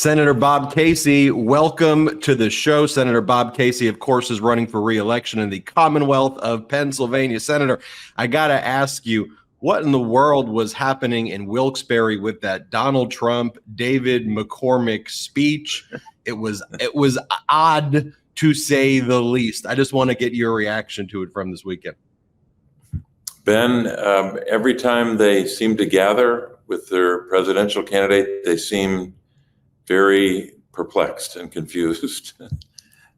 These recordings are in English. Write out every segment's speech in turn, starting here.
Senator Bob Casey, welcome to the show. Senator Bob Casey, of course, is running for re-election in the Commonwealth of Pennsylvania. Senator, I got to ask you, what in the world was happening in Wilkes-Barre with that Donald Trump, David McCormick speech? It was odd, to say the least. I just want to get your reaction to it from this weekend. Ben, every time they seem to gather with their presidential candidate, they seem very perplexed and confused.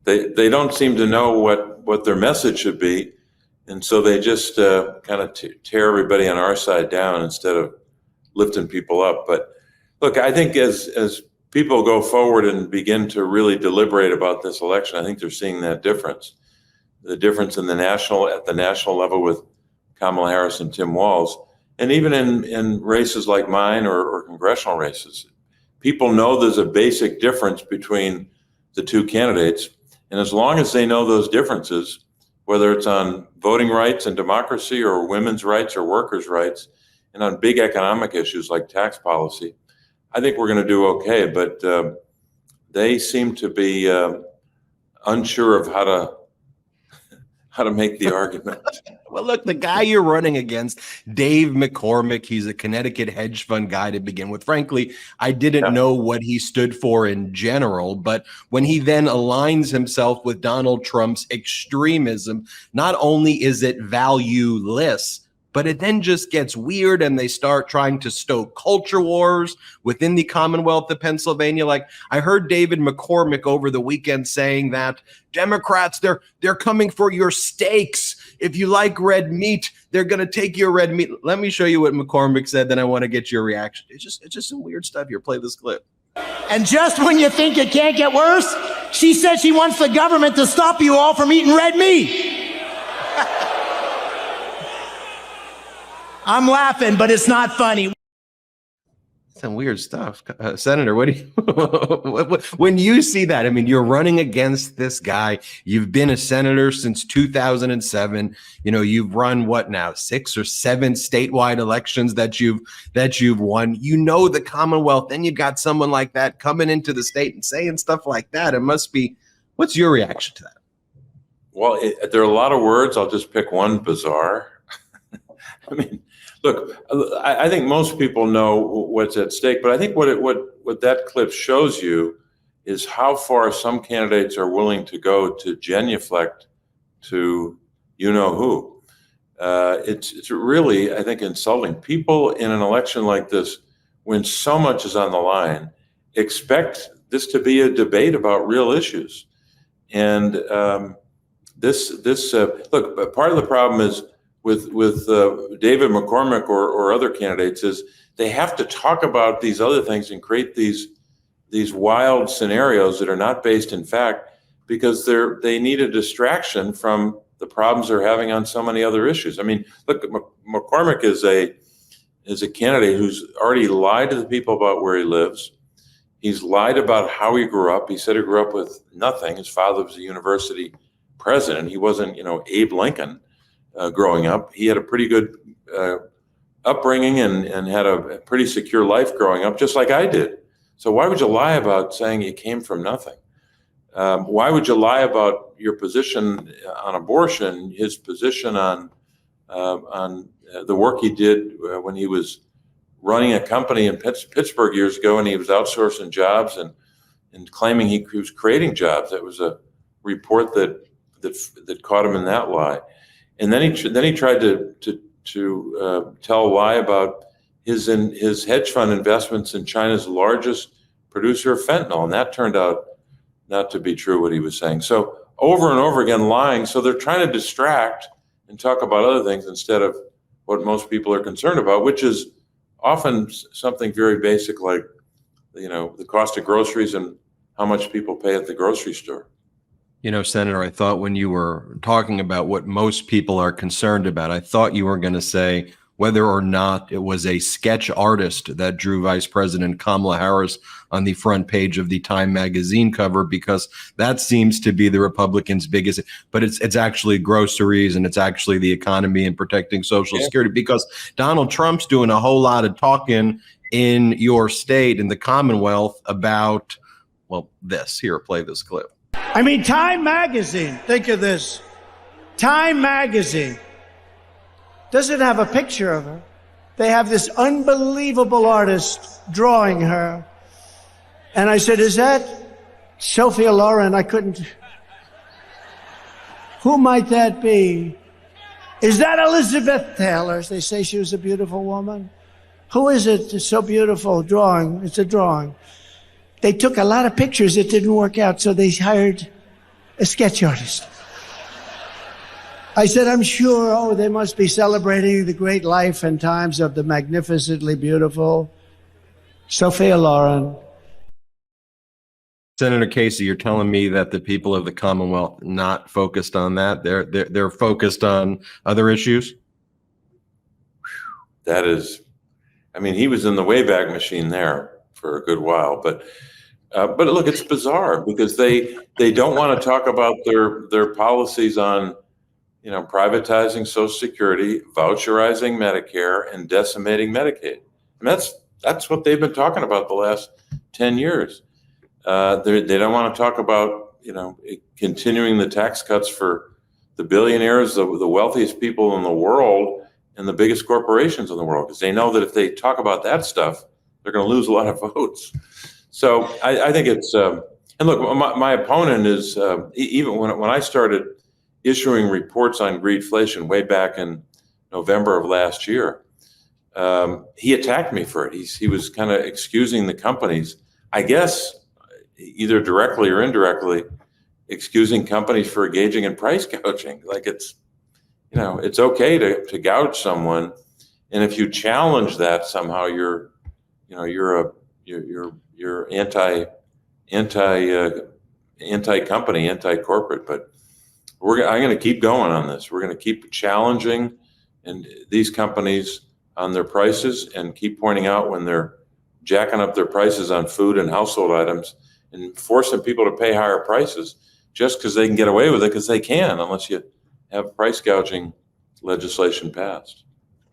They don't seem to know what their message should be, and so they just kind of tear everybody on our side down instead of lifting people up. But look, I think as people go forward and begin to really deliberate about this election, I think they're seeing that difference. The difference in at the national level with Kamala Harris and Tim Walz, and even in races like mine or congressional races. People know there's a basic difference between the two candidates. And as long as they know those differences, whether it's on voting rights and democracy or women's rights or workers' rights, and on big economic issues like tax policy, I think we're going to do okay. But they seem to be unsure of how to make the argument. Well, look, the guy you're running against, Dave McCormick, he's a Connecticut hedge fund guy to begin with. Frankly, I didn't know what he stood for in general, but when he then aligns himself with Donald Trump's extremism, not only is it valueless, but it then just gets weird and they start trying to stoke culture wars within the Commonwealth of Pennsylvania. Like I heard David McCormick over the weekend saying that Democrats, they're coming for your steaks. If you like red meat, they're going to take your red meat. Let me show you what McCormick said, then I want to get your reaction. It's just some weird stuff here. Play this clip. And just when you think it can't get worse, she said she wants the government to stop you all from eating red meat. I'm laughing, but it's not funny. Some weird stuff. Senator, what do you, when you see that, I mean, you're running against this guy. You've been a senator since 2007. You know, you've run what now, 6 or 7 statewide elections that you've won. You know, the Commonwealth, then you've got someone like that coming into the state and saying stuff like that. It must be, what's your reaction to that? Well, there are a lot of words. I'll just pick one: bizarre. I mean, look, I think most people know what's at stake, but I think what that clip shows you is how far some candidates are willing to go to genuflect to you know who. It's really, I think, insulting. People in an election like this, when so much is on the line, expect this to be a debate about real issues. And look, part of the problem is with David McCormick or other candidates is they have to talk about these other things and create these wild scenarios that are not based in fact, because they need a distraction from the problems they're having on so many other issues. I mean, look, McCormick is a candidate who's already lied to the people about where he lives. He's lied about how he grew up. He said he grew up with nothing. His father was a university president. He wasn't, Abe Lincoln. Growing up, he had a pretty good upbringing and had a pretty secure life growing up, just like I did. So why would you lie about saying you came from nothing? Why would you lie about your position on abortion, his position on the work he did when he was running a company in Pittsburgh years ago, and he was outsourcing jobs and claiming he was creating jobs? That was a report that caught him in that lie. And then he tried to tell a lie about his hedge fund investments in China's largest producer of fentanyl, and that turned out not to be true, what he was saying. So over and over again lying. So they're trying to distract and talk about other things instead of what most people are concerned about, which is often something very basic, like the cost of groceries and how much people pay at the grocery store. Senator, I thought when you were talking about what most people are concerned about, I thought you were going to say whether or not it was a sketch artist that drew Vice President Kamala Harris on the front page of the Time magazine cover, because that seems to be the Republicans' biggest, but it's actually groceries and it's actually the economy and protecting Social Security, because Donald Trump's doing a whole lot of talking in your state, in the Commonwealth, about, well, this. Here, play this clip. I mean, Time Magazine, think of this. Time Magazine doesn't have a picture of her. They have this unbelievable artist drawing her. And I said, is that Sophia Loren? I couldn't. Who might that be? Is that Elizabeth Taylor? They say she was a beautiful woman. Who is it? It's so beautiful. Drawing. It's a drawing. They took a lot of pictures. It didn't work out, so they hired a sketch artist. I said, I'm sure, they must be celebrating the great life and times of the magnificently beautiful Sophia Loren. Senator Casey, you're telling me that the people of the Commonwealth not focused on that? They're focused on other issues? That is, I mean, he was in the Wayback Machine there for a good while, but look, it's bizarre because they don't want to talk about their policies on, privatizing Social Security, voucherizing Medicare, and decimating Medicaid. And that's what they've been talking about the last 10 years. They don't want to talk about, continuing the tax cuts for the billionaires, the wealthiest people in the world, and the biggest corporations in the world, because they know that if they talk about that stuff, they're going to lose a lot of votes. So I think it's, and look, my opponent is, even when I started issuing reports on greedflation way back in November of last year, he attacked me for it. He was kind of excusing the companies, I guess, either directly or indirectly, excusing companies for engaging in price gouging. Like it's okay to gouge someone, and if you challenge that somehow, you're anti-company, anti-corporate. But I'm going to keep going on this. We're going to keep challenging these companies on their prices and keep pointing out when they're jacking up their prices on food and household items and forcing people to pay higher prices just because they can get away with it, because they can, unless you have price gouging legislation passed.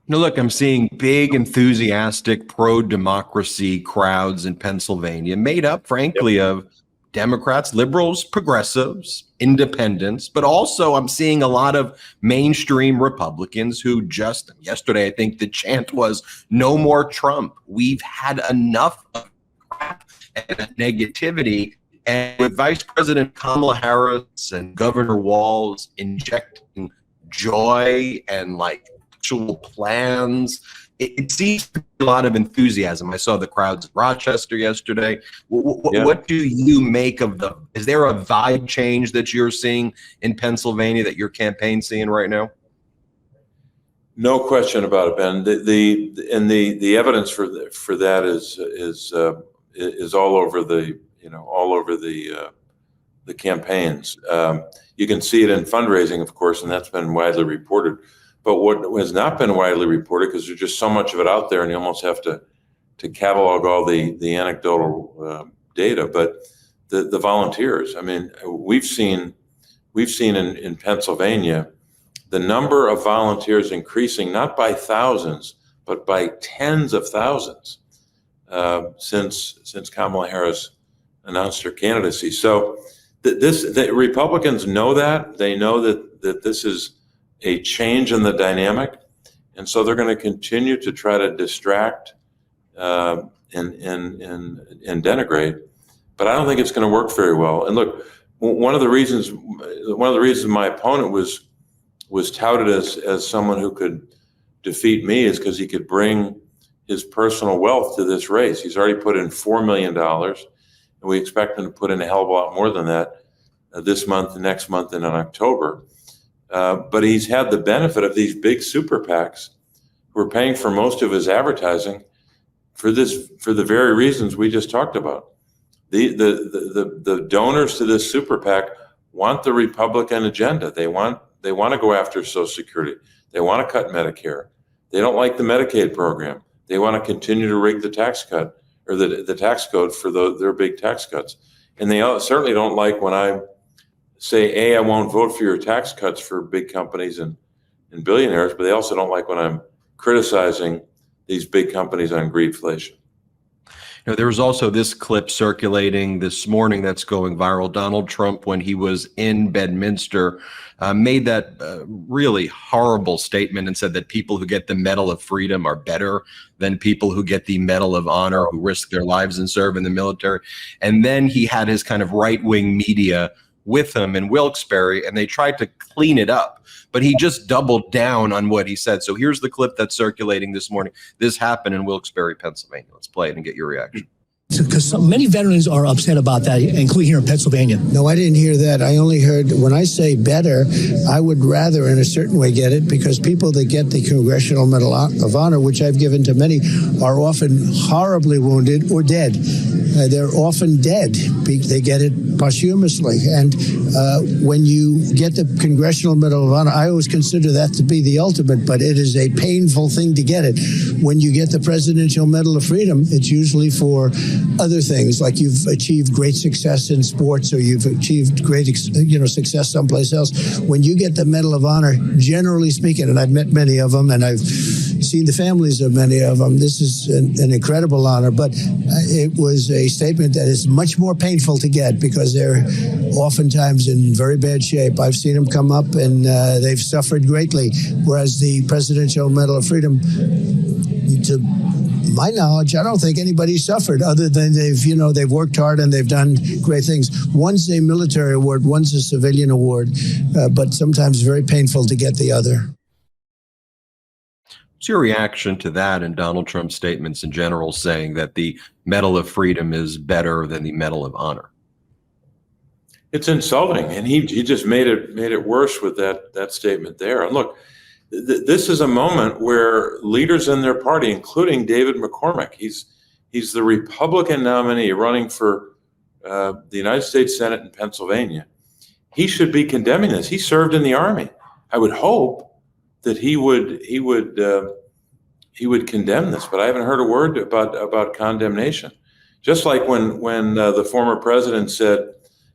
Look, I'm seeing big, enthusiastic, pro-democracy crowds in Pennsylvania, made up, frankly, of Democrats, liberals, progressives, independents, but also I'm seeing a lot of mainstream Republicans who just yesterday, I think the chant was no more Trump. We've had enough of crap and negativity. And with Vice President Kamala Harris and Governor Walz injecting joy and actual plans, it seems to be a lot of enthusiasm. I saw the crowds in Rochester yesterday. What do you make of is there a vibe change that you're seeing in Pennsylvania that your campaign's seeing right now? No question about it, Ben. The evidence for that is all over the campaigns. You can see it in fundraising, of course, and that's been widely reported. But what has not been widely reported, because there's just so much of it out there, and you almost have to catalog all the anecdotal data. But the volunteers. I mean, we've seen in Pennsylvania the number of volunteers increasing not by thousands but by tens of thousands since Kamala Harris announced her candidacy. So the Republicans know that. They know that this is a change in the dynamic, and so they're going to continue to try to distract and denigrate. But I don't think it's going to work very well. And look, one of the reasons my opponent was touted as someone who could defeat me is because he could bring his personal wealth to this race. He's already put in $4 million, and we expect him to put in a hell of a lot more than that this month, next month, and in October. But he's had the benefit of these big super PACs who are paying for most of his advertising for the very reasons we just talked about. The donors to this super PAC want the Republican agenda. They want to go after Social Security. They want to cut Medicare. They don't like the Medicaid program. They want to continue to rig the tax cut or the tax code for their big tax cuts. And they certainly don't like when I say, I won't vote for your tax cuts for big companies and billionaires, but they also don't like when I'm criticizing these big companies on greedflation. Now, there was also this clip circulating this morning that's going viral. Donald Trump, when he was in Bedminster, made that really horrible statement and said that people who get the Medal of Freedom are better than people who get the Medal of Honor, who risk their lives and serve in the military. And then he had his kind of right-wing media with him in Wilkes-Barre, and they tried to clean it up, but he just doubled down on what he said. So here's the clip that's circulating this morning. This happened in Wilkes-Barre, Pennsylvania. Let's play it and get your reaction. Because many veterans are upset about that, including here in Pennsylvania. No, I didn't hear that. I only heard, when I say better, I would rather in a certain way get it, because people that get the Congressional Medal of Honor, which I've given to many, are often horribly wounded or dead. They're often dead. They get it posthumously. And when you get the Congressional Medal of Honor, I always consider that to be the ultimate, but it is a painful thing to get it. When you get the Presidential Medal of Freedom, it's usually for other things, like you've achieved great success in sports, or you've achieved great, success someplace else. When you get the Medal of Honor, generally speaking, and I've met many of them, and I've seen the families of many of them, this is an incredible honor, but it was a statement that is much more painful to get, because they're oftentimes in very bad shape. I've seen them come up, and they've suffered greatly, whereas the Presidential Medal of Freedom, to my knowledge, I don't think anybody suffered, other than they've worked hard and they've done great things. One's a military award, one's a civilian award, but sometimes very painful to get the other. What's your reaction to that and Donald Trump's statements in general, saying that the Medal of Freedom is better than the Medal of Honor? It's insulting, and he just made it worse with that statement there. And look, this is a moment where leaders in their party, including David McCormick, he's the Republican nominee running for the United States Senate in Pennsylvania. He should be condemning this. He served in the Army. I would hope that he would condemn this, but I haven't heard a word about condemnation. Just like when the former president said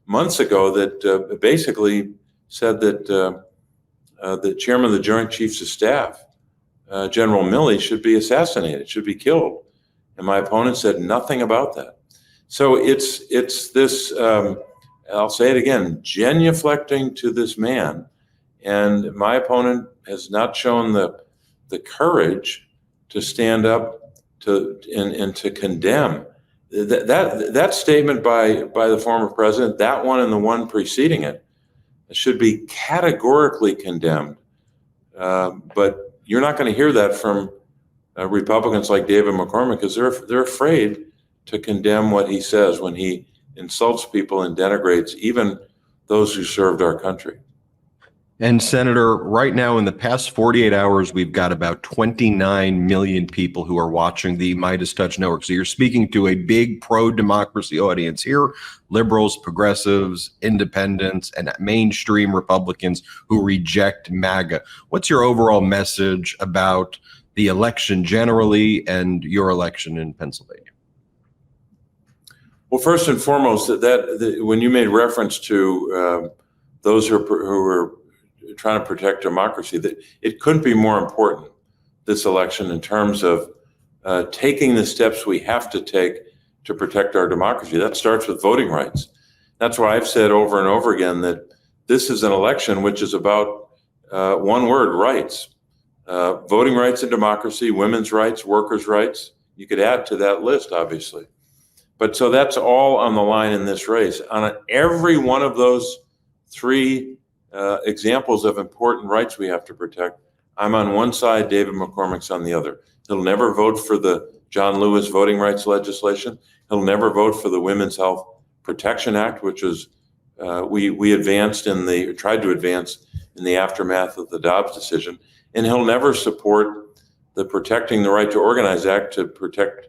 months ago that basically said that the chairman of the Joint Chiefs of Staff, General Milley, should be assassinated, should be killed. And my opponent said nothing about that. So it's this, I'll say it again, genuflecting to this man. And my opponent has not shown the courage to stand up and to condemn. That statement by the former president, that one and the one preceding it, should be categorically condemned. But you're not going to hear that from Republicans like David McCormick, because they're afraid to condemn what he says when he insults people and denigrates even those who served our country. And Senator, right now in the past 48 hours, we've got about 29 million people who are watching the MeidasTouch network. So you're speaking to a big pro-democracy audience here, liberals, progressives, independents, and mainstream Republicans who reject MAGA. What's your overall message about the election generally and your election in Pennsylvania? Well, first and foremost, when you made reference to those who are trying to protect democracy, that it couldn't be more important, this election, in terms of taking the steps we have to take to protect our democracy. That starts with voting rights. That's why I've said over and over again that this is an election which is about one word: rights. Voting rights and democracy, women's rights, workers' rights. You could add to that list, obviously. But so that's all on the line in this race. On every one of those three examples of important rights we have to protect, I'm on one side, David McCormick's on the other. He'll never vote for the John Lewis voting rights legislation. He'll never vote for the Women's Health Protection Act, which is we advanced tried to advance in the aftermath of the Dobbs decision. And he'll never support the Protecting the Right to Organize Act to protect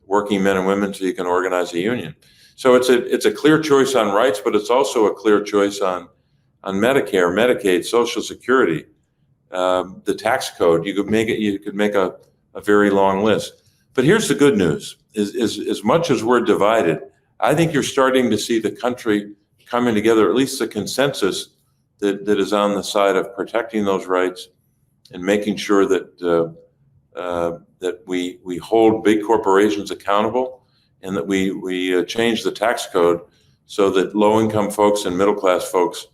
working men and women so you can organize a union. So it's a clear choice on rights, but it's also a clear choice on Medicare, Medicaid, Social Security, the tax code. You could make a very long list. But here's the good news: is as much as we're divided, I think you're starting to see the country coming together, at least the consensus that is on the side of protecting those rights and making sure that that we hold big corporations accountable and that we change the tax code so that low-income folks and middle-class folks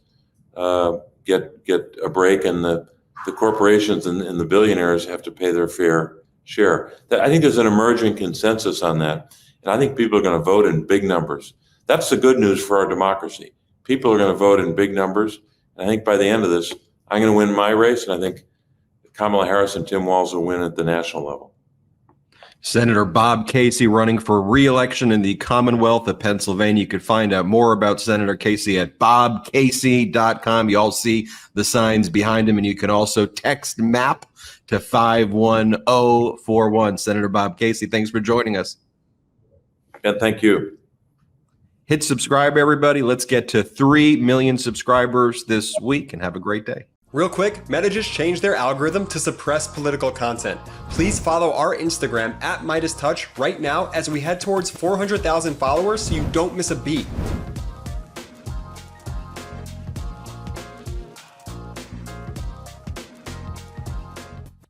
get a break, and the corporations and the billionaires have to pay their fair share. I think there's an emerging consensus on that, and I think people are going to vote in big numbers. That's the good news for our democracy. People are going to vote in big numbers, and I think by the end of this, I'm going to win my race, and I think Kamala Harris and Tim Walz will win at the national level. Senator Bob Casey running for re-election in the Commonwealth of Pennsylvania. You could find out more about Senator Casey at bobcasey.com. You all see the signs behind him, and you can also text MAP to 51041. Senator Bob Casey, thanks for joining us. And thank you. Hit subscribe, everybody. Let's get to 3 million subscribers this week, and have a great day. Real quick, Meta just changed their algorithm to suppress political content. Please follow our Instagram at MeidasTouch right now as we head towards 400,000 followers so you don't miss a beat.